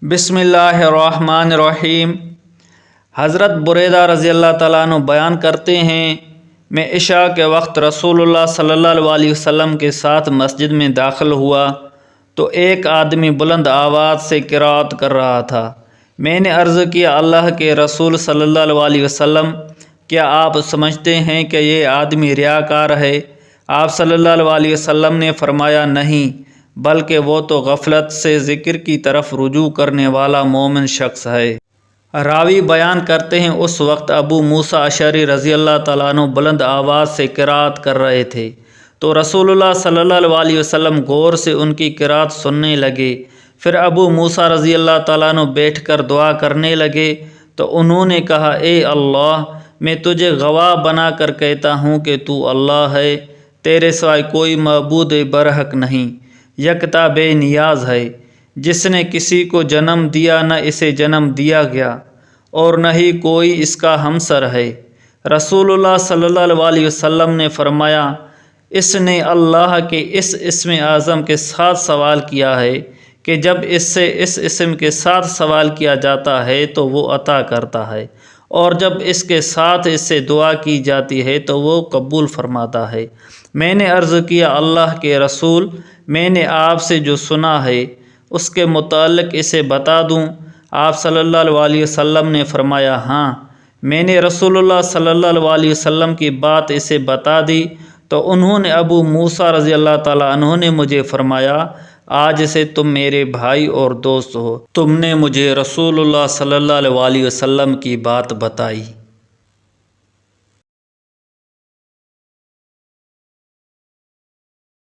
بسم اللہ الرحمن الرحیم۔ حضرت بریدہ رضی اللہ تعالیٰ عنہ بیان کرتے ہیں، میں عشاء کے وقت رسول اللہ صلی اللہ علیہ وسلم کے ساتھ مسجد میں داخل ہوا تو ایک آدمی بلند آواز سے قرأت کر رہا تھا۔ میں نے عرض کیا، اللہ کے رسول صلی اللہ علیہ وسلم، کیا آپ سمجھتے ہیں کہ یہ آدمی ریاکار ہے؟ آپ صلی اللہ علیہ وسلم نے فرمایا، نہیں، بلکہ وہ تو غفلت سے ذکر کی طرف رجوع کرنے والا مومن شخص ہے۔ راوی بیان کرتے ہیں، اس وقت ابو موسیٰ اشعری رضی اللہ تعالیٰ عنہ بلند آواز سے قرأت کر رہے تھے تو رسول اللہ صلی اللہ علیہ وسلم غور سے ان کی قرأت سننے لگے۔ پھر ابو موسیٰ رضی اللہ تعالیٰ عنہ بیٹھ کر دعا کرنے لگے تو انہوں نے کہا، اے اللہ، میں تجھے گواہ بنا کر کہتا ہوں کہ تو اللہ ہے، تیرے سوائے کوئی معبود برحق نہیں، یکتا بے نیاز ہے، جس نے کسی کو جنم دیا نہ اسے جنم دیا گیا اور نہ ہی کوئی اس کا ہمسر ہے۔ رسول اللہ صلی اللہ علیہ وسلم نے فرمایا، اس نے اللہ کے اس اسم اعظم کے ساتھ سوال کیا ہے کہ جب اس سے اس اسم کے ساتھ سوال کیا جاتا ہے تو وہ عطا کرتا ہے، اور جب اس کے ساتھ اس سے دعا کی جاتی ہے تو وہ قبول فرماتا ہے۔ میں نے عرض کیا، اللہ کے رسول، میں نے آپ سے جو سنا ہے اس کے متعلق اسے بتا دوں؟ آپ صلی اللہ علیہ وسلم نے فرمایا، ہاں۔ میں نے رسول اللہ صلی اللہ علیہ وسلم کی بات اسے بتا دی تو انہوں نے ابو موسیٰ رضی اللہ تعالیٰ عنہ نے مجھے فرمایا، آج سے تم میرے بھائی اور دوست ہو، تم نے مجھے رسول اللہ صلی اللہ علیہ وسلم کی بات بتائی۔